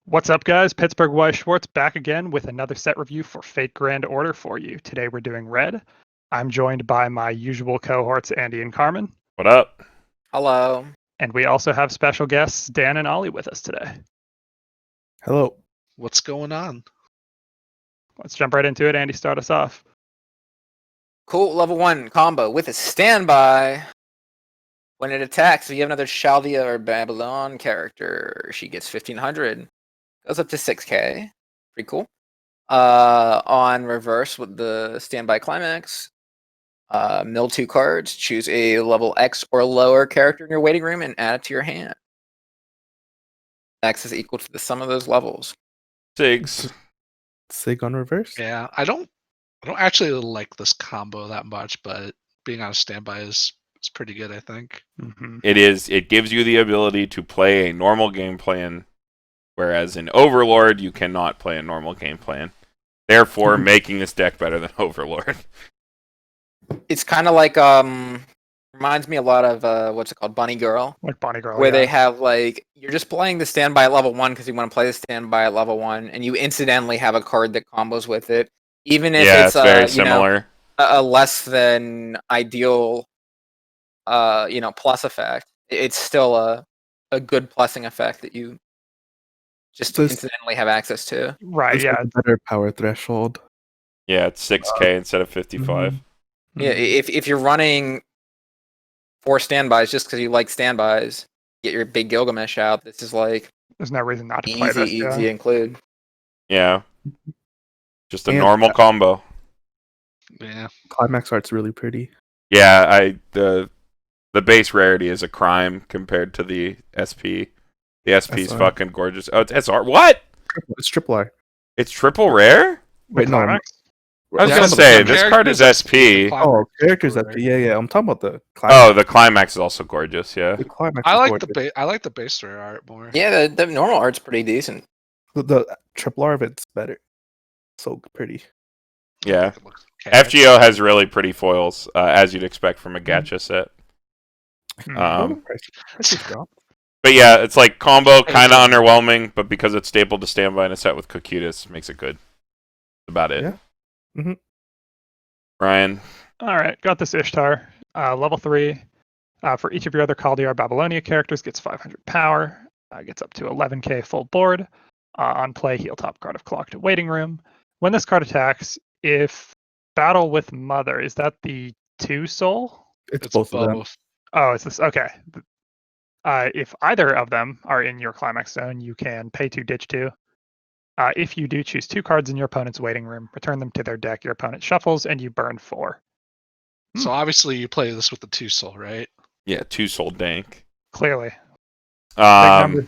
What's up, guys? Pittsburgh Weiss Schwarz back again with another set review for Fate Grand Order for you. Today we're doing Red. I'm joined by my usual cohorts, Andy and Carmen. What up? Hello. And we also have special guests, Dan and Ollie, with us today. Hello. What's going on? Let's jump right into it. Andy, start us off. Cool level 1 combo with a standby. When it attacks, if you have another Chaldea or Babylon character, she gets 1500. Goes up to 6k. Pretty cool. On reverse with the standby climax, mill 2 cards, choose a level X or lower character in your waiting room and add it to your hand. X is equal to the sum of those levels. Sig on reverse? Yeah, I don't actually like this combo that much, but being on a standby is pretty good, I think. Mm-hmm. It gives you the ability to play a normal game plan, whereas in Overlord you cannot play a normal game plan. Therefore, making this deck better than Overlord. It's kind of like reminds me a lot of what's it called, Bunny Girl. Like Bonnie Girl. Where they have like you're just playing the standby at level 1 because you want to play the standby at level 1, and you incidentally have a card that combos with it, even if it's very similar. A less than ideal plus effect. It's still a good plussing effect that you just incidentally have access to. Right, yeah. A better power threshold. Yeah, it's 6k instead of 55. Mm-hmm. Yeah, if you're running 4 standbys just because you like standbys, get your big Gilgamesh out. This is like there's no reason not to play this. Easy include. Yeah. Just a normal combo. Yeah. Climax art's really pretty. Yeah, the base rarity is a crime compared to the SP. The SP's SR. fucking gorgeous. Oh, it's SR. What? It's triple R. It's triple rare? Wait, no, climax? I was Yeah, gonna some say this card characters is SP, SP. climax Oh, characters is that triple rare. yeah. I'm talking about the climax. Oh, the climax is also gorgeous. Yeah. The climax. I is like gorgeous. I like the base rare art more. Yeah, the normal art's pretty decent. The triple R of it's better. So pretty. Yeah. I think it looks okay. FGO has really pretty foils, as you'd expect from a gacha set. Mhm. Prices dropped. But yeah, it's like combo, kind of underwhelming, but because it's stapled to standby in a set with Cocutus, makes it good. That's about it. Yeah. Mhm. Ryan, All right, got this Ishtar. Level 3. For each of your other Caldea Babylonia characters, gets 500 power. Gets up to 11k full board. On play, heal top card of Clock to Waiting Room. When this card attacks, if Battle with Mother, is that the 2 soul? It's both of them. Oh, it's this. Okay. If either of them are in your climax zone, you can pay 2, ditch 2. If you do, choose 2 cards in your opponent's waiting room, return them to their deck, your opponent shuffles, and you burn 4. So obviously you play this with the 2 soul, right? yeah, 2 soul dank. Clearly. Big number.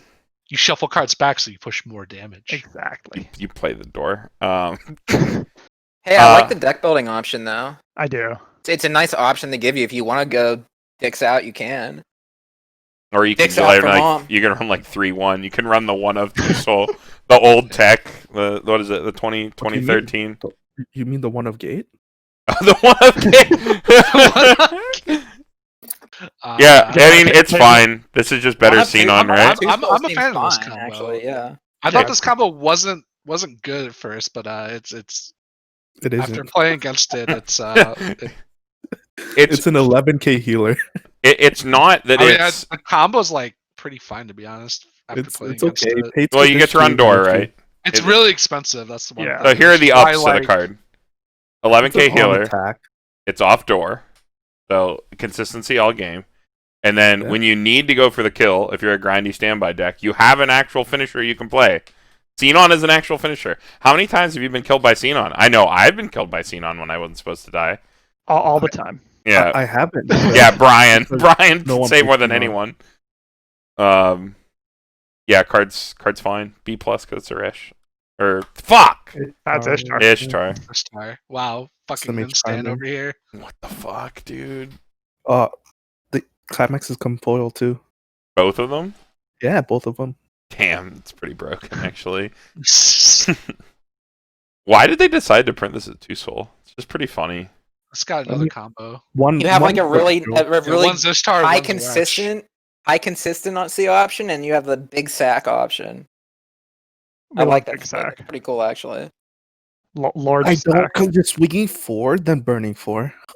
You shuffle cards back so you push more damage. Exactly. You play the door. Hey, I like the deck building option though. I do. It's a nice option to give you if you want to go dicks out. You can. Or you can Dicks out for run mom. you can run like 3-1. You can run the 1 of 2 soul, the old tech. What is it? The 2013. You mean the one of Gate? The 1 of yeah, I mean it's fine. This is just better Xenon, right? I'm a fan of this combo. Actually, yeah. I thought this combo wasn't good at first, but it's It after isn't. playing against it, it's It's an 11k healer. It's not that it's. the combo's like pretty fine, to be honest. After playing It's against okay. it. Pay Well, you get to run door, right? It's really expensive. That's the one. Yeah. So here are the That's why, ups to the card. 11k healer. Attack. It's off door. So consistency all game. And then when you need to go for the kill, if you're a grindy standby deck, you have an actual finisher you can play. Xenon is an actual finisher. How many times have you been killed by Xenon? I know I've been killed by Xenon when I wasn't supposed to die. All the time. Yeah. I haven't. Yeah, Brian. Because Brian no one say plays more than Xenon. anyone. Yeah, cards fine. B plus because it's a Rish. Or fuck! That's Ishtar. Ishtar. Ishtar. Wow, fucking Some instant Carmen. over here. What the fuck, dude? The climaxes come foil too. Both of them? Yeah, both of them. Damn, it's pretty broken actually. Why did they decide to print this at 2 soul? It's just pretty funny. It's got another combo. You have like a really One's Ishtar, high one's Resh. consistent, on C option, and you have the big sack option. I like big that. sack. That's pretty cool, actually. Large I sack. don't, because you're swinging 4, then burning 4. Oh,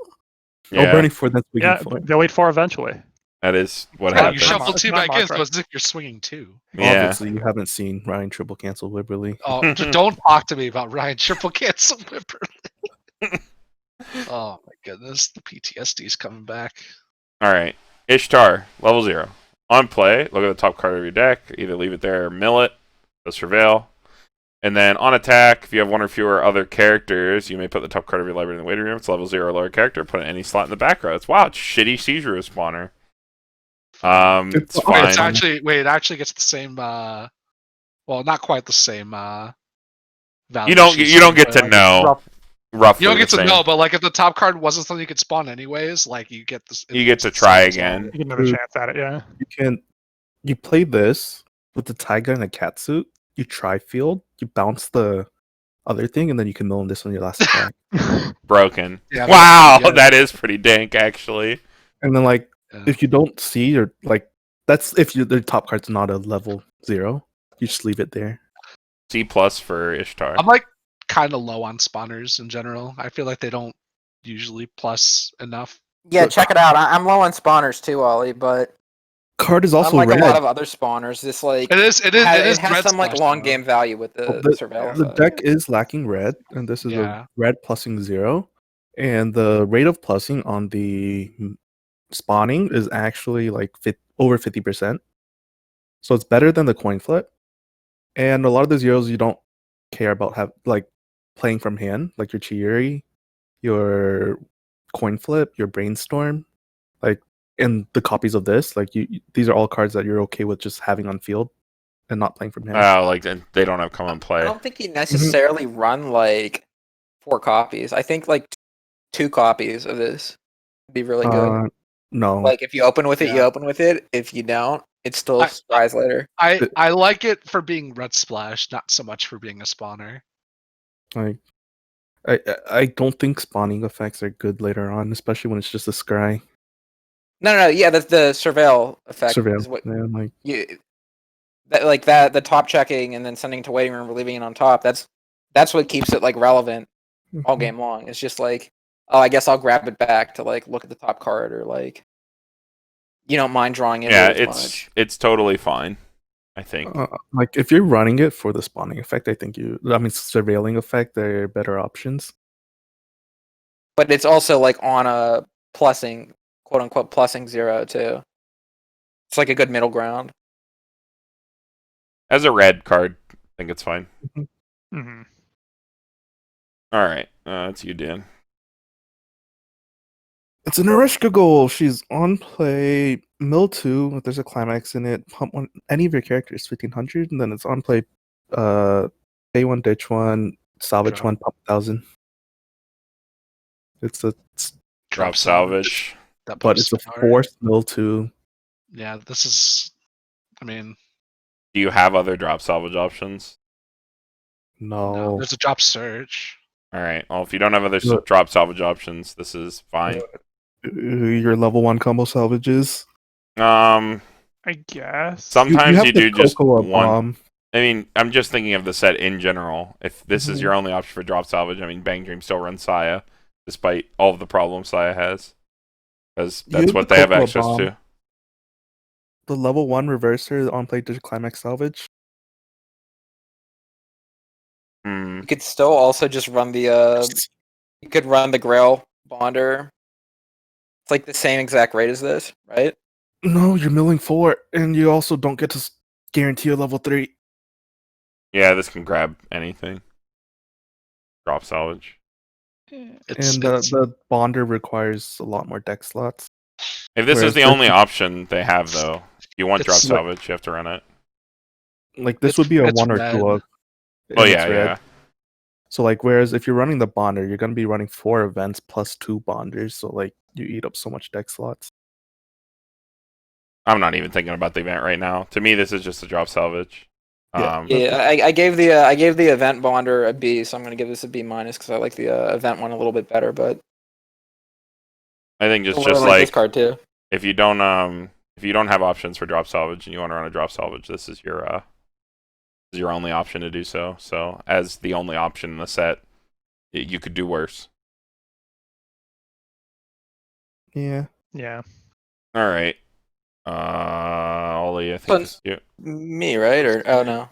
Yeah, burning 4, then swinging Yeah, 4. they'll eat 4 eventually. that is what Yeah, You happens. shuffle It's 2 not back in, mantra. so it's as if you're swinging 2. Yeah. Obviously, you haven't seen Ryan triple cancel Wibberly. Oh, don't talk to me about Ryan triple cancel Whipperly. Oh my goodness, the PTSD is coming back. All right, Ishtar, level 0. On play, look at the top card of your deck. Either leave it there or mill it. The Surveil. And then on attack, if you have one or fewer other characters, you may put the top card of your library in the waiting room. It's level 0 or lower character. Put it in any slot in the back row. It's wow, it's shitty seizure spawner. It's Wait, fine. It's actually it actually gets the same. Well, not quite the same value. You don't she's get saying, to but know roughly. you don't get the to same. know, but like if the top card wasn't something you could spawn anyways, like you get this. You get to it's the try same again. result. You get another True. chance at it, yeah. You play this with the tiger and a cat suit. You try field, you bounce the other thing, and then you can mill in this on your last attack. Broken. Yeah, Wow, that's pretty good. that is pretty dank, actually. And then like Yeah. if you don't see or like that's if the top card's not a level 0, you just leave it there. C plus for Ishtar. I'm like kind of low on spawners in general. I feel like they don't usually plus enough. Yeah, Look. check it out. I'm low on spawners too, Ollie, but Card is also unlike red. a lot of other spawners, this like It is it red has some like splash, long though. game value with the the surveillance. the deck is lacking red, and this is Yeah. a red plussing 0. And the rate of plussing on the spawning is actually like over 50%. So it's better than the coin flip. And a lot of the zeros you don't care about like playing from hand, like your Chiuri, your coin flip, your brainstorm, like and the copies of this, like these are all cards that you're okay with just having on field and not playing from hand. Oh, like they don't have common I play. don't think you necessarily run like 4 copies. I think like 2 copies of this would be really good. No. Like if you open with it, you Yeah. open with it. If you don't, it's still I- surprise later. I like it for being red splash, not so much for being a spawner. Like I don't think spawning effects are good later on, especially when it's just a scry. No, yeah, that's the surveil effect. Surveil. Is what Yeah, like you that the top checking and then sending to waiting room or leaving it on top. That's what keeps it like relevant all game long. It's just like, oh, I guess I'll grab it back to like look at the top card or like you don't mind drawing into Yeah, it as much. it's totally fine. I think. like if you're running it for the spawning effect, I think surveilling effect, there are better options. But it's also like on a plussing, quote unquote plussing 0 too. It's like a good middle ground. As a red card, I think it's fine. Hmm. All right, it's you, Dan. It's an Nareshka goal. She's on play, mill 2, if there's a climax in it, pump one any of your characters 1500, and then it's on play pay 1, ditch 1, salvage Drop. 1, pump 1000. It's Drop salvage. That but boosts it's a power. forced mill 2. Yeah, this is. I mean, Do you have other drop salvage options? no, No. there's a drop search. All right. Well, if you don't have other Look. drop salvage options, this is fine. Your level 1 combo salvages. Um, I guess. sometimes you have do the just Cocoa one. Bomb. I mean, I'm just thinking of the set in general. If this is Mhm. your only option for drop salvage, I mean, Bang Dream still runs Saya, despite all of the problems Saya has, because that's Use what the they have Cocoa access Bomb. to. The level 1 reverser on play to climax salvage. Hmm. You could still also just run the you could run the Grail Bonder. It's like the same exact rate as this, right? No, you're milling 4, and you also don't get to guarantee a level 3. Yeah, this can grab anything. Drop salvage. It's, And it's the bonder requires a lot more deck slots. If this is Whereas the this only is- option they have, though, if you want drop It's salvage, you have to run it. Like this It's- would be a it's 1 or red. 2 of. Oh and yeah, it's red. yeah. So like, whereas if you're running the bonder, you're gonna be running 4 events plus 2 bonders. So like, you eat up so much deck slots. I'm not even thinking about the event right now. To me, this is just a drop salvage. Yeah. Yeah, I gave the event Bonder a B, so I'm gonna give this a B minus because I like the event one a little bit better. But I think it's I really just like this like card too. if you don't have options for drop salvage and you want to run a drop salvage, this is is your only option to do so. So, as the only option in the set, you could do worse. Yeah. Yeah. All right. Ollie, I think Fun. it's you. Me, right? Or oh no.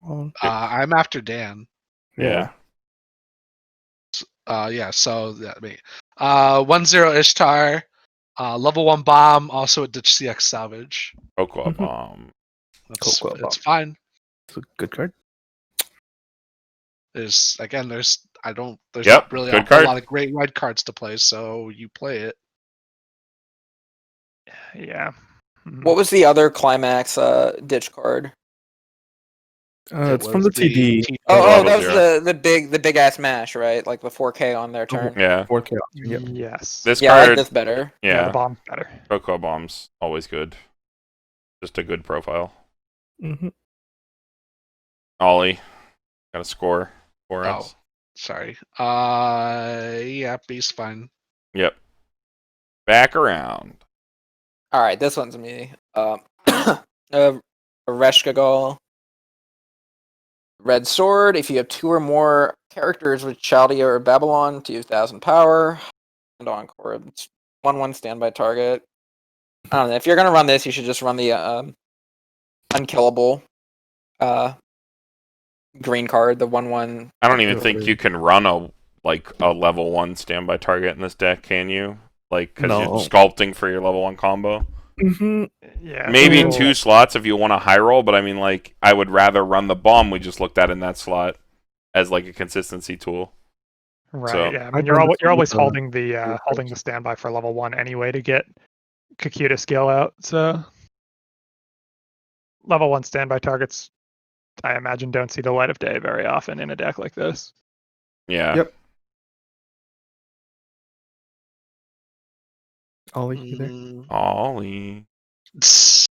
Well, I'm after Dan. Yeah. Yeah. So that me. 1-0 Ishtar. Level 1 bomb. Also a ditch CX salvage. Cocoa Mhm. bomb. That's Cocoa it's bomb. fine. It's a good card. There's there's Yep, not really a good whole card. lot of great red cards to play, so you play it. Yeah. Mhm. What was the other climax ditch card? It's from the TD. Oh, Level that was 0. the big ass mash, right? Like the 4K on their turn. Yeah. 4K option. Yep. Yes. This Yeah, I like card, this better. The yeah, bomb's better. Cocoa bomb's always good. Just a good profile. Mhm. Ollie, got a score for Oh, us. sorry. Yeah, B's fine. Yep. Back around. All right, this one's me. Reshkagal. Red Sword. If you have 2 or more characters with Chaldea or Babylon, 2,000 power. And Encore. It's 1/1 standby target. I don't know. If you're gonna run this, you should just run the unkillable green card, the 1/1. I don't even think you can run a level 1 standby target in this deck, can you? Like, because No. you're sculpting for your level 1 combo. Mm-hmm. Yeah. Maybe so- 2 slots if you want a high roll, but I mean, like, I would rather run the bomb we just looked at in that slot as like a consistency tool. Right. So- Yeah. I I'd mean, you're run this always one with holding the standby for level 1 anyway to get Kakuta skill out. So level 1 standby targets, I imagine, don't see the light of day very often in a deck like this. Yeah. Yep. Ollie, you there? Ollie. This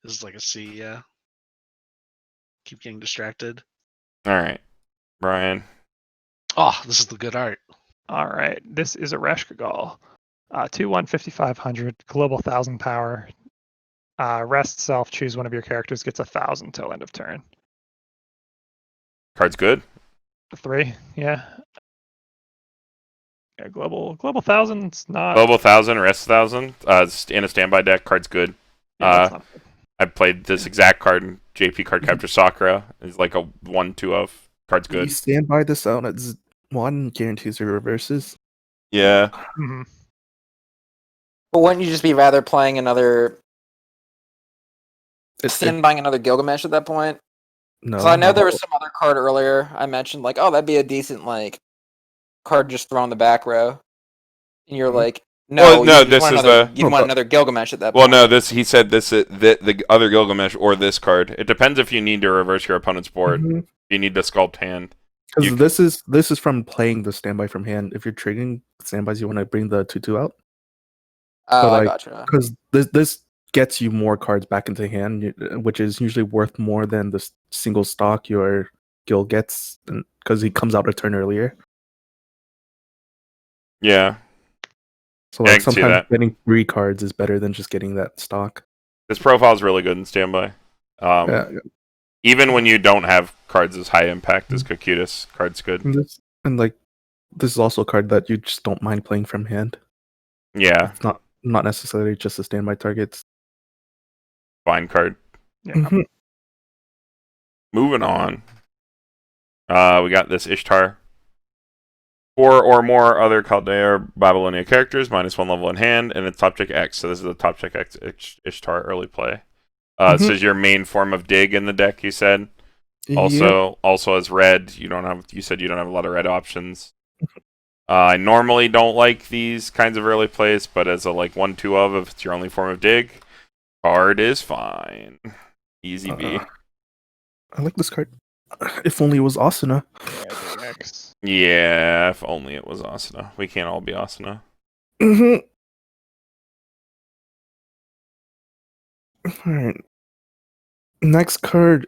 is like a C, yeah. Keep getting distracted. All right. Brian. Oh, this is the good art. All right. This is a Reshkagal. 2/1 5,500, global 1,000 power. Rest self, choose one of your characters, gets 1,000 till end of turn. Card's good. 3, yeah. Yeah, global 1,000's not. Global 1,000, rest 1,000. In a standby deck, card's good. Yeah, that's not good. I played this exact card in JP Card Capture Sakura. It's like a 1/2 of. Card's You good. stand by this out at 1, guarantees your reverses. Yeah. Mhm. But wouldn't you just be rather playing another It's stand buying another Gilgamesh at that point? no. Because I know there was some other card earlier I mentioned, like, oh, that'd be a decent like card just throw in the back row, and you're Mhm. like, no, Well, no, you this want is another, the- you No, want but- another Gilgamesh at that Well, point. no, he said the other Gilgamesh or this card. It depends if you need to reverse your opponent's board. Mhm. You need to sculpt hand. You- Because this is from playing the standby from hand. If you're trading standbys, you want to bring the 2/2 out. Oh, I like, gotcha. Because this gets you more cards back into hand, which is usually worth more than the single stock your Gil gets, because he comes out a turn earlier. Yeah. So Yeah, I like can see sometimes that. getting 3 cards is better than just getting that stock. This profile is really good in standby. Yeah, Even when you don't have cards as high impact as Kakutas, card's good. and like this is also a card that you just don't mind playing from hand. Yeah, It's not necessarily just a standby target. It's- fine card. Yeah. Mhm. Moving on. We got this Ishtar. 4 or more other Chaldea or Babylonia characters, -1 level in hand, and it's top check X. So this is the top check X Ishtar early play. This Mhm. is your main form of dig in the deck, you said. Yep. Also as red, you said you don't have a lot of red options. I normally don't like these kinds of early plays, but as a like 1/2 of, if it's your only form of dig, card is fine. Easy B. I like this card. If only it was Asuna. Yeah, big X. Yeah, if only it was Asuna. We can't all be Asuna. Mm-hmm. All right. Next card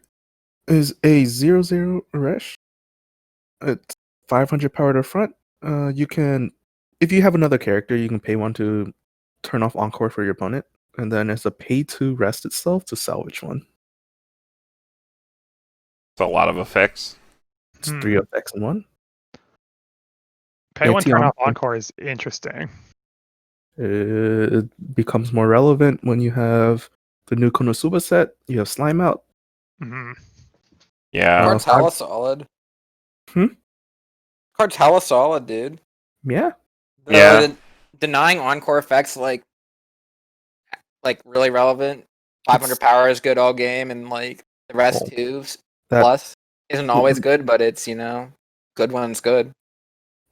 is a 0/0 Resh. It's 500 power to front. You can, if you have another character, you can pay 1 to turn off Encore for your opponent, and then it's a pay 2 rest itself to salvage 1. It's a lot of effects. It's Hmm. 3 effects in one. Pay Yeah, one turn Tion, off Encore is interesting. It becomes more relevant when you have the new Konosuba set. You have Slime Out. Hmm. Yeah. Uh, Cartella solid. Hmm? Cartella solid, dude. Yeah. Yeah. Denying encore effects like really relevant. 500 It's- power is good all game, and like the rest Well, twos that plus isn't always good, but it's good one's good.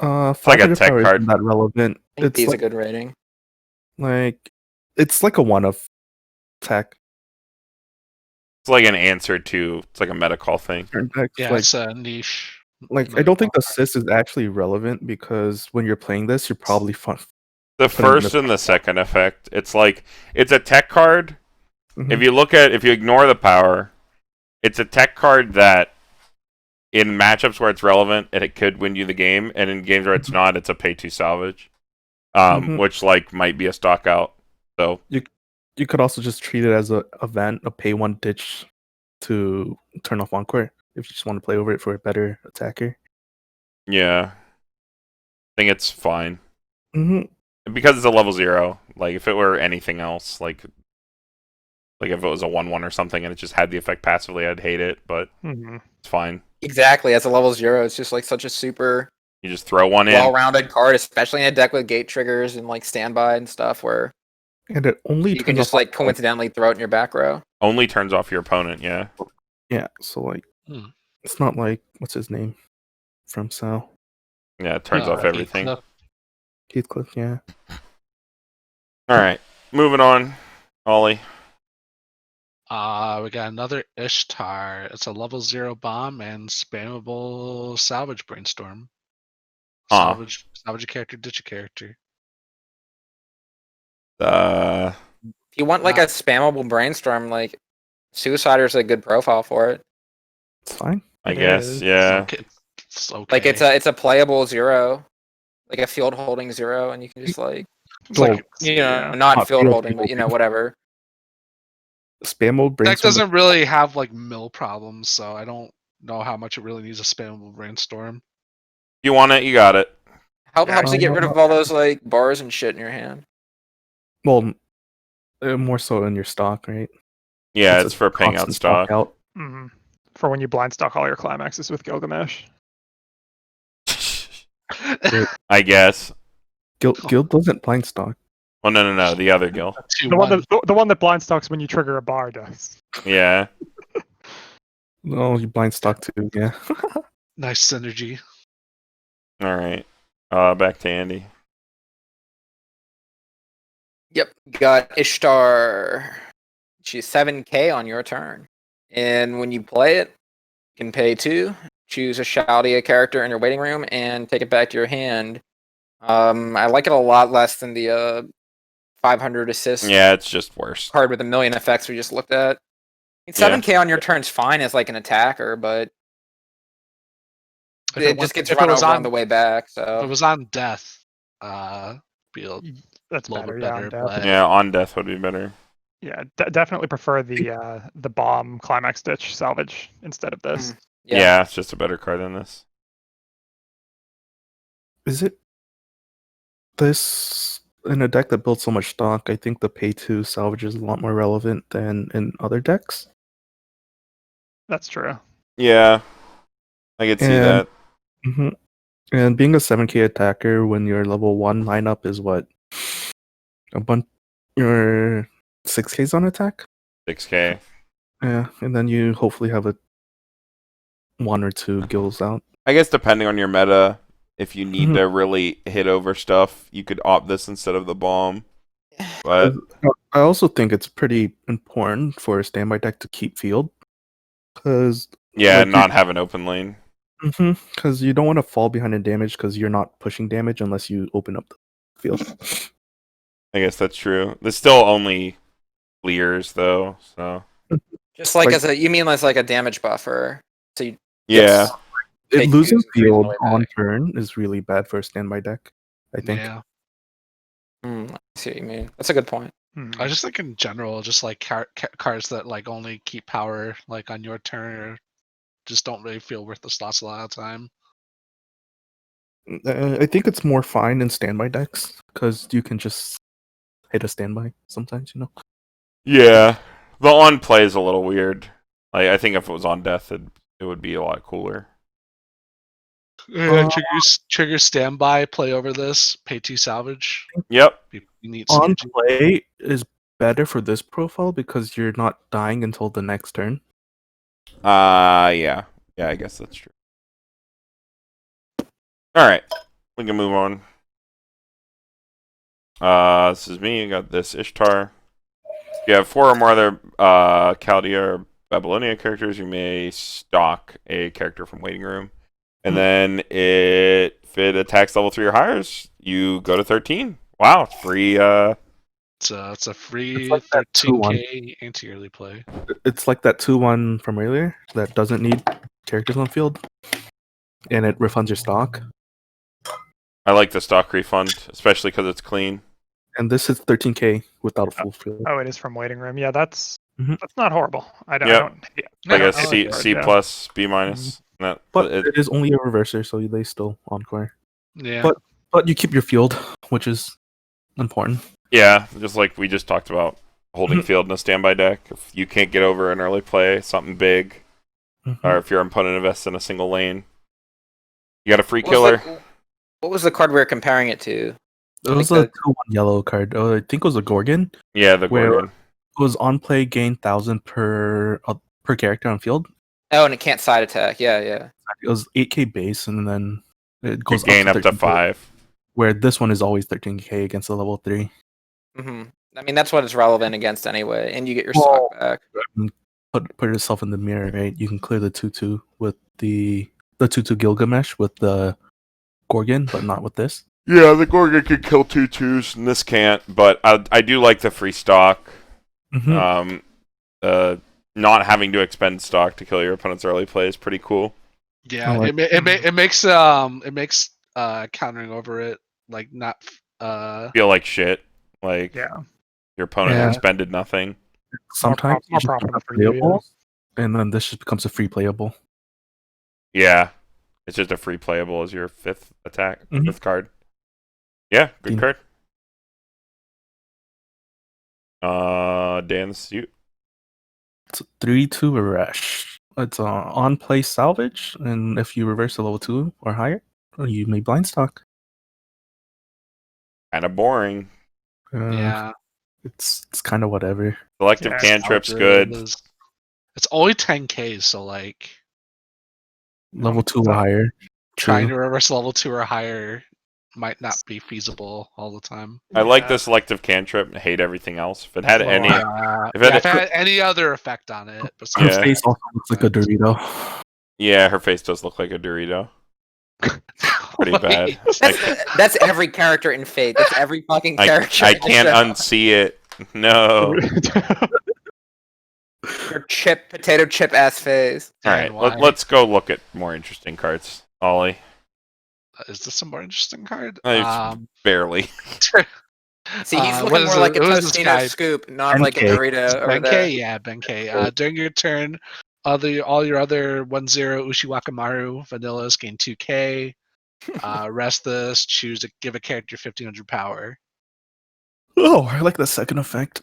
like a 500 tech power card. isn't that relevant. I think It's B's a like good rating. it's like a one of tech. It's like an answer to. It's like a meta call thing. Turn decks, Yeah, like it's a niche. I don't think the assist is actually relevant because when you're playing this, you're probably fun. The Putting first the- and the second effect. It's like it's a tech card. Mhm. If you ignore the power, it's a tech card that in matchups where it's relevant, it could win you the game, and in games where it's not, it's a pay to salvage. Mhm. Which like might be a stock out. So You could also just treat it as a event, a pay one ditch to turn off Encore if you just want to play over it for a better attacker. yeah. I think it's fine. Hmm. Because it's a level 0, like if it were anything else, like if it was a 1/1 or something and it just had the effect passively, I'd hate it, but Hmm. it's fine. Exactly, as a level 0, it's just like such a super You just throw one in. well-rounded card, especially in a deck with gate triggers and like standby and stuff, where And it only you can turns just off like coincidentally throw it in your back row. Only turns off your opponent, yeah. Yeah, so like Hmm. it's not like what's his name from Sal Yeah, it turns off everything. Cliff. Heathcliff. Yeah, Alright. Moving on. Ollie. We got another Ishtar. It's a level 0 bomb and spammable salvage brainstorm. Huh. Salvage a character, ditch a character. If you want like a spammable brainstorm, like Suicider's a good profile for it. it's fine. I It guess, is. yeah. It's okay. Like it's a playable 0, like a field holding 0, and you can just like It's like not Not field field holding, but holding. whatever. Spammable Deck brainstorm. doesn't really have like mill problems, so I don't know how much it really needs a spammable brainstorm. If you want it, you got it. Helps you get rid of all those like bars and shit in your hand. Well, more so in your stock, right? Yeah, It's it's a for paying out constant stock. out. Mhm. For when you blind stock all your climaxes with Gilgamesh. I guess. Guild doesn't blind stock. Oh no, the other Gil. The one that blind stocks when you trigger a bar does. Yeah. No, you blind stock too. Yeah. Nice synergy. Alright. Back to Andy. Yep, you got Ishtar. She's 7k on your turn. And when you play it, you can pay 2, choose a Shaldia character in your waiting room, and take it back to your hand. I like it a lot less than the 500 assist Yeah, it's just worse. card with a million effects we just looked at. I mean, 7k on your turn's fine as like an attacker, but it just gets run over on the way back. If it So was on death, be a That's little better. bit Yeah, better. on death. But Yeah, on death would be better. Yeah, definitely prefer the bomb climax ditch salvage instead of this. Yeah, it's just a better card than this. Is it this in a deck that builds so much stock? I think the pay to salvage is a lot more relevant than in other decks. That's true. Yeah. I could see And- that. Hmm. And being a 7k attacker when your level 1 lineup is what? A bunch. Your 6k's on attack? 6k. Yeah, and then you hopefully have a 1 or 2 gills out. I guess depending on your meta, if you need Mhm. to really hit over stuff, you could opt this instead of the bomb. But I also think it's pretty important for a standby deck to keep field. Because yeah, like, not have an open lane. because you don't want to fall behind in damage because you're not pushing damage unless you open up the field. I guess that's true. There's still only clears though, so just like Like- you mean as like a damage buffer. So you yeah. Take Losing twos and threes on field the way on back. turn is really bad for a standby deck, I think. yeah, I see what you mean. That's a good point. Mhm. I just think in general, just like cards that like only keep power like on your turn or just don't really feel worth the slots a lot of time. I think it's more fine in standby decks because you can just hit a standby sometimes, you know. Yeah, the on play is a little weird. Like, I think if it was on death, it would be a lot cooler. Trigger standby, play over this, pay 2 salvage. Yep. You need On synergy. play is better for this profile because you're not dying until the next turn. Yeah, I guess that's true. All right, we can move on. This is me. I got this Ishtar. If you have 4 or more other Chaldea or Babylonia characters, you may stock a character from Waiting Room. And then if it attacks level 3 or higher, you go to 13. Wow, free. It's a free like that 13k anti-early play. It's like that 2-1 from earlier that doesn't need characters on field, and it refunds your stock. I like the stock refund, especially because it's clean. And this is 13k without a full field. Oh, it is from Waiting Room. Yeah, that's Mhm. not horrible. I don't. Yep. I don't Like I a don't C, hate it, C yeah. plus, B minus. That, But it is only a reverser, so they still encore. Yeah. But you keep your field, which is important. yeah, just like we just talked about holding field in a standby deck. If you can't get over an early play, something big, or if your opponent invests in a single lane, you got a free killer. What was the card we were comparing it to? It was a 2-1 yellow card. I think it was a Gorgon. Yeah, the where Gorgon. It was on play, gain 1,000 per character on field. Oh, and it can't side attack. Yeah. It was 8k base, and then it goes Gain up to 13K, 5. Where this one is always 13k against the level 3. Hmm. I mean, that's what it's relevant against anyway, and you get your Well, stock back. Put yourself in the mirror, right? You can clear the 2-2 with the 2-2 Gilgamesh with the Gorgon, but not with this. Yeah, the Gorgon can kill 2/2s, and this can't. But I do like the free stock. Mhm. Not having to expend stock to kill your opponent's early play is pretty cool. Yeah, like- it makes countering over it like not Feel like shit. Like Yeah. your opponent Yeah. expended nothing. Sometimes more you just profitable become for you, playable, and then this just becomes a free playable. Yeah, it's just a free playable as your 5th attack, Mhm. 5th card. Yeah, good Dean. card. Dan's you. It's a 3-2 Arash. It's on play salvage, and if you reverse to level 2 or higher, you may blind stock. Kind of boring. yeah. It's kind of whatever. Selective Yeah, cantrip's It good. is. It's only 10k, so like Level 2 or higher. trying True. to reverse level 2 or higher might not be feasible all the time. I like Yeah. the selective cantrip and hate everything else. If it had Well, any, If it it had any other effect on it, Her besides Yeah. face also looks like a Dorito. yeah, her face does look like a Dorito. Pretty bad. That's every character in Fate. That's every fucking character. I in the can't show. unsee it. No. Your potato chip ass face. All right, let's go look at more interesting cards. Ollie, Is this a more interesting card? barely. See, he's what looking is more it- like a what is this Tostino guy? scoop, not like a 10K. Dorito over there. Benkei, yeah, Benkei. During your turn, all your other 1/0 Ushiwakumaro vanillas gain 2k. Rest this, choose to give a character 1500 power. Oh, I like the second effect.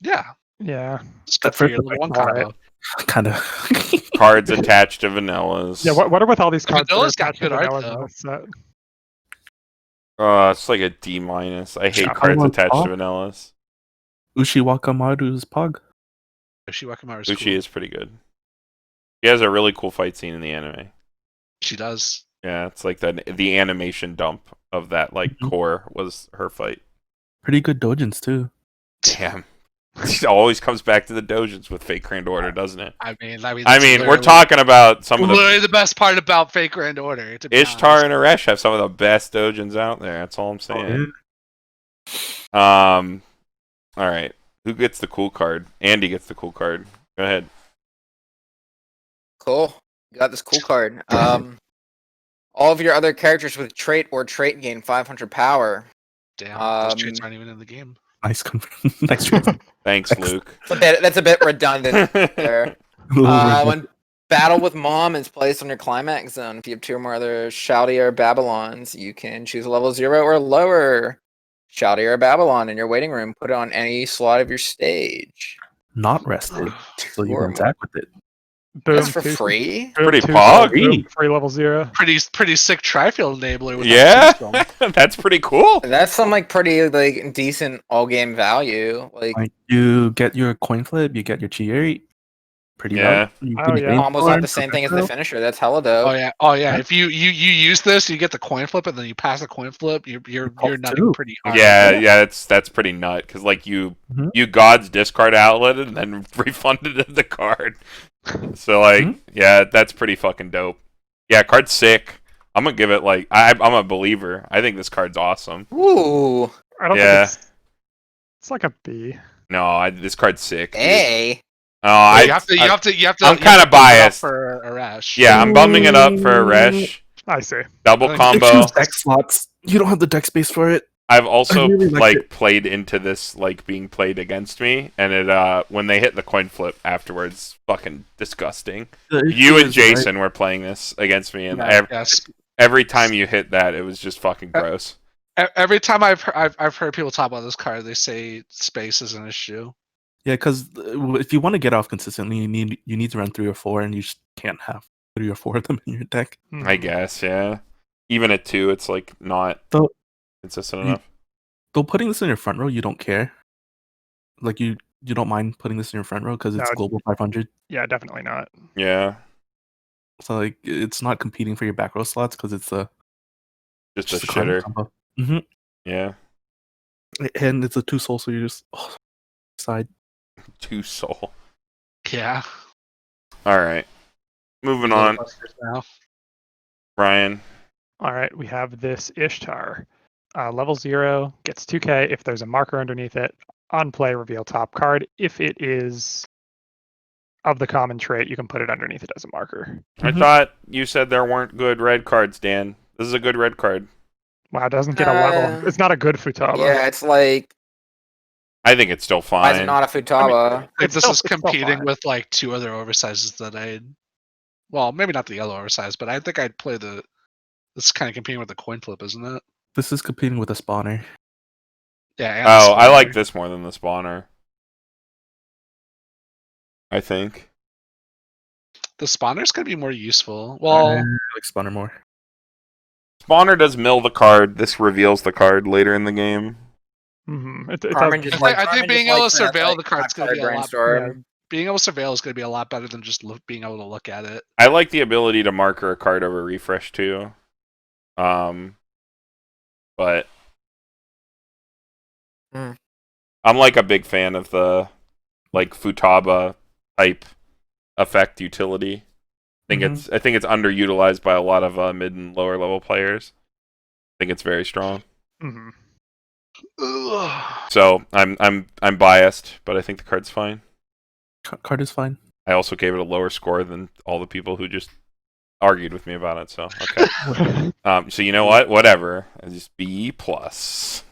Yeah, Yeah. it's That good for first your level effect, 1 alright. combo. Kind of. Cards attached to vanillas. Yeah. What are with all these cards? that are Vanilla's got attached to good art, vanillas in though. this set? It's like a D minus. I hate Yeah, cards on attached top. to vanillas. Ushiwakamaru's Pog. Ushiwakumaro's Uchi cool. is pretty good. He has a really cool fight scene in the anime. She does. Yeah, it's like the animation dump of that Mhm. core was her fight. Pretty good dojins too. Damn. It always comes back to the dojins with Fake Grand Order, doesn't it? I mean, I that's mean, we're literally- talking about some of the literally the best part about Fake Grand Order. To be Ishtar honest. and Aresh have some of the best dojins out there. That's all I'm saying. yeah. All right. Who gets the cool card? Andy gets the cool card. Go ahead. Cool. You got this cool card. All of your other characters with trait or trait gain 500 power. Damn, those traits Um, aren't even in the game. Nice, nice choice. Thanks, Luke. That's a bit redundant there. Battle with Mom is placed on your climax zone. If you have 2 or more other Chaldea or Babylons, you can choose a level 0 or lower Chaldea or Babylon in your waiting room. Put it on any slot of your stage. Not rested, so you can attack with it. Boom, That's for two- free. boom, Pretty two pog. gold, boom, free level 0. Pretty sick trifield enabler with Yeah, that tombstone. that's pretty cool. That's some like pretty like decent all game value. Like Like you get your coin flip, you get your cheer. Pretty Yeah. value. You Oh, can yeah. almost like the same thing as the finisher. That's hella dope. Oh yeah. Yeah. If you use this, you get the coin flip, and then you pass the coin flip. You're Top nutting two. pretty hard. Yeah, that's pretty nut because like you God's discard outlet and then refunded the card. So like yeah, that's pretty fucking dope. Yeah, card's sick. I'm gonna give it like I'm a believer. I think this card's awesome. Ooh, I don't Yeah. think it's like a B. No, this card's sick. dude. A. Oh, You have to. I'm you kinda have to bump it up biased. for a Resh. Yeah, I'm bumming it up for a Resh. I see. Double I think combo. Choose deck slots. You don't have the deck space for it. I've also I really liked it. played into this like being played against me, and it when they hit the coin flip afterwards, fucking disgusting. You and Jason were playing this against me, and Yes. every time you hit that, it was just fucking gross. Every time I've heard people talk about this card, they say space is an issue. Yeah, because if you want to get off consistently, you need to run 3 or 4, and you just can't have 3 or 4 of them in your deck. I guess, yeah. Even at 2, it's like not So- consistent You- enough. Though putting this in your front row, you don't care. Like you don't mind putting this in your front row because it's No. global 500. Yeah, definitely not. Yeah, So like it's not competing for your back row slots because it's just a a Carmen shitter. combo. Yeah, And it's a 2 soul, so you just side. 2 soul. Yeah. All right, moving on. Now. Ryan. All right, we have this Ishtar. Level 0 gets 2k if there's a marker underneath it. On play, reveal top card. If it is of the common trait, you can put it underneath it as a marker. I thought you said there weren't good red cards, Dan. This is a good red card. Wow, it doesn't get a level. It's not a good Futaba. Yeah, it's like I think it's still why is fine. it not a Futaba? It's This still- is it's still competing fine. with like 2 other oversizes that well, maybe not the yellow oversize, but I think I'd play this is kind of competing with the coin flip, isn't it? This is competing with a spawner. Yeah. and Oh, the I like spawner. this more than the spawner. I think. The spawner's gonna be more useful. I Well, like spawner more. Spawner does mill the card. This reveals the card later in the game. It Carmen does- just I think Carmen being just able likes to that, surveil like, the card's gonna card be a lot. brainstorm. Being able to surveil is gonna be a lot better than just being able to look at it. I like the ability to marker a card over refresh too. But Hmm. I'm like a big fan of the like Futaba type effect utility. I think it's underutilized by a lot of mid and lower level players. I think it's very strong. Mhm. Ugh. So I'm biased, but I think the card's fine. Card is fine. I also gave it a lower score than all the people who just argued with me about it. So okay. So you know what? Whatever. It's just B plus.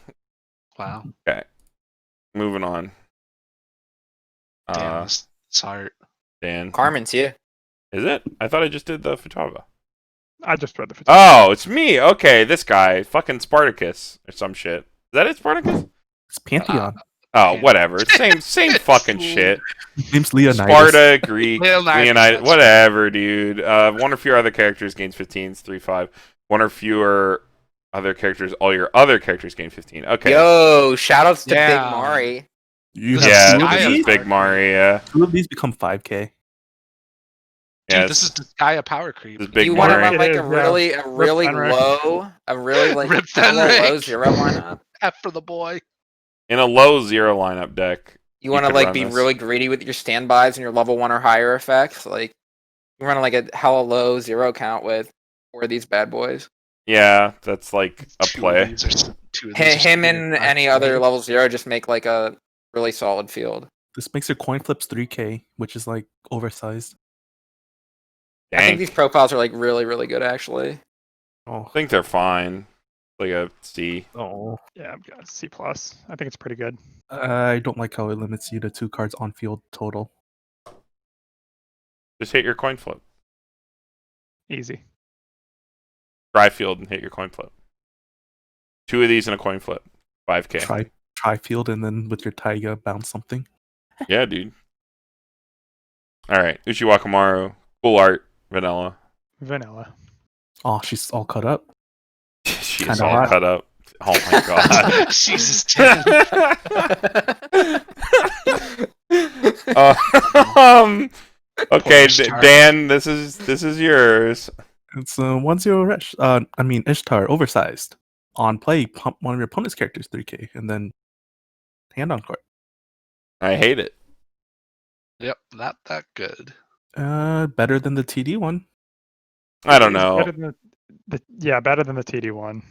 Wow. Okay. Moving on. Damn, it's hard. Dan. Carmen's you. Is it? I thought I just did the Futaba. I just read the Futaba. Oh, it's me. Okay, this guy. Fucking Spartacus or some shit. Is that it, Spartacus? It's Pantheon. Oh, yeah. whatever. It's same fucking shit. Name's Leonidas. Sparta, Greek, Leonidas, Leonidas, that's whatever, dude. One or fewer other characters gains 15, it's 3/5. One or fewer other characters, all your other characters gain 15. Okay. Yo, shoutouts to Yeah. Big Mari. You This have Yeah, two of Gaia this is these? Big Mario. 2 of these become 5k. Dude, Yeah, this is Gaia power creep. this is Big You want to Mario. run like It a is, yeah. really, a really Fenric. low, a really like Rip a low Fenric. zero lineup. F for the boy. In a low zero lineup deck. You want to could like run be this. really greedy with your standbys and your level 1 or higher effects. Like you run like a hella low zero count with 4 of these bad boys. Yeah, that's like a Two of play. these are- two of these are Him stupid. and any other level 0 just make like a really solid field. This makes your coin flips 3k, which is like oversized. I think Dang. these profiles are like really, really good actually. Oh, I think they're fine. Like a C. oh. Yeah, I've got a C+. I think it's pretty good. I don't like how it limits you to 2 cards on field total. Just hit your coin flip. Easy. Try field and hit your coin flip. 2 of these in a coin flip. 5K. Try field and then with your Taiga bounce something. Yeah, dude. All right, Ushiwakumaro, cool art, vanilla. Vanilla. Oh, she's all cut up. She's Kinda all hot. cut up. Oh my god. Jesus, Tim. Okay, Ishtar. Dan, this is yours. It's 1-0 Resh. I mean Ishtar, oversized. On play, pump one of your opponent's characters 3k, and then hand on court. I hate it. Yep, not that good. Better than the TD one. I don't It's know. Better than better than the TD one.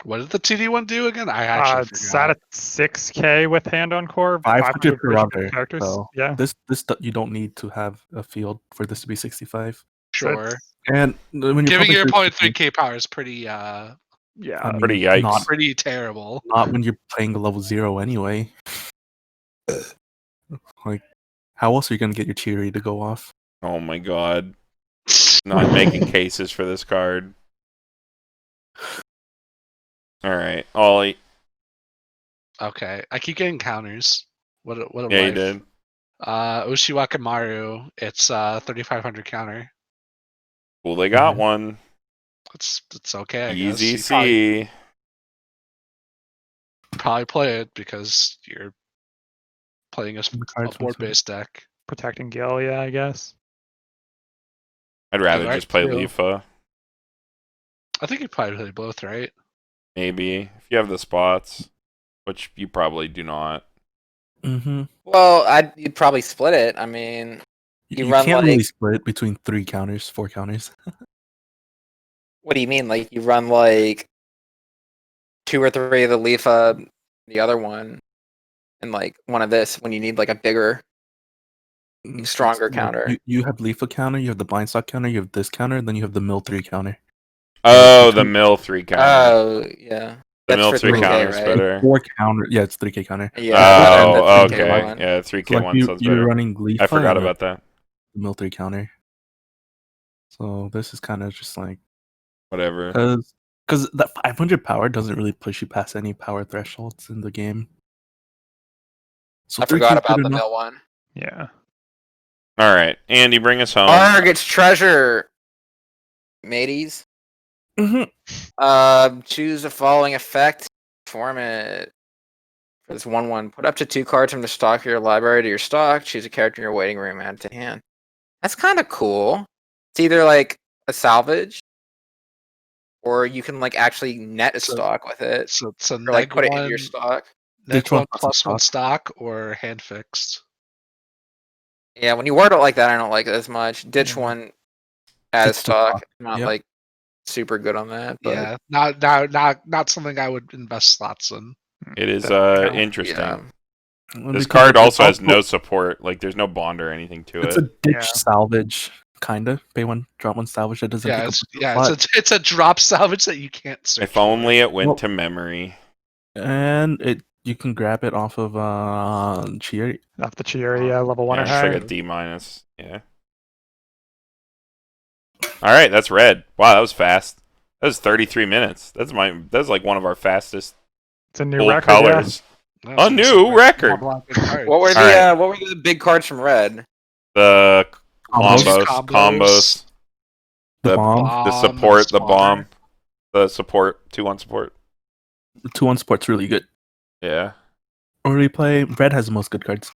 What did the TD one do again? I actually It's forgot. sat at 6K with hand on core. 500 per versus rounder. characters. So Yeah. this you don't need to have a field for this to be 65. So Sure. it's- And when you're Giving your pumping opponent 3K, 3k power is pretty yeah. I mean, Pretty yikes. Not, pretty terrible. not when you're playing a level 0 anyway. Like, how else are you gonna get your Cheery to go off? Oh my god. Not making cases for this card. Alright, Ollie. Okay, I keep getting counters. What a Yeah, you life. did. Ushiwakumaru, it's 3500 counter. Well, they got Mhm. one. It's okay, I Easy guess. You C. probably play it because you're playing a The cards from board-based deck. Protecting Gil, yeah, I guess. I'd rather Alright, just play true. Lifa. I think you probably play both, right? Maybe. If you have the spots. Which you probably do not. Mm-hmm. Well, you'd probably split it. I mean, You You run can't really like- split between 3 counters, 4 counters. what do you mean? Like you run like 2 or 3 of the Leafa, the other one, and like one of this when you need like a bigger. Stronger Like, counter. You have Leafa counter, you have the blind stock counter, you have this counter, and then you have the mill 3 counter. Oh, you the can- mill 3 counter. Oh yeah, the that's mill for 3 3K, counter is right? better. 4 counter, yeah, it's 3k counter. Yeah. that's Oh, the 3K okay. one. Yeah, So 3K like one sounds you're better. running Leafa. I forgot and about that. the mill 3 counter. So this is kind of just like Whatever. because that 500 power doesn't really push you past any power thresholds in the game. So I 3K forgot is about good the enough. mill one. Yeah. All right, Andy, bring us home. Target's treasure, mateys. Mhm. Choose the following effect. Perform it. For this 1/1, put up to 2 cards from the stock of your library to your stock. Choose a character in your waiting room, add to hand. That's kind of cool. It's either like a salvage, or you can like actually net a So- stock with it, So it's a or like neg put it one, into your stock. neg Which one one plus plus one stock? stock or hand fixed. Yeah, when you word it like that, I don't like it as much. Ditch Mhm. one, add a Ditch the stock. stock, I'm not yep. like super good on that, but Yeah, not something I would invest slots in. It is Yeah. interesting. yeah. Well, This because card it's also has no support. Like, there's no bond or anything to It's it. a ditch Yeah. salvage, kind of. Pay 1, drop 1 salvage that doesn't Yeah, take it's, up a yeah, slot. it's a drop salvage that you can't search. If only it went Well- to memory. And you can grab it off of Cheery. Off the Chiori, level 1 Yeah, or it's like higher. a D minus. Yeah. All right, that's red. Wow, that was fast. That was 33 minutes. That's like one of our fastest It's a new full record. colors. No, A it's new like record. not good cards. What were the Alright. what were the big cards from Red? The Combos. combos, The bomb. the Bomb, support, the spawner. bomb, the support, 2-1 support. The 2-1 support's really good. Yeah. Or replay. Red has the most good cards.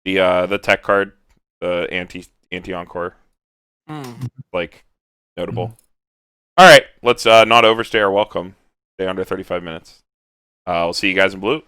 The tech card, the anti encore, Hmm. like notable. All right, let's not overstay our welcome. Stay under 35 minutes. We'll see you guys in blue.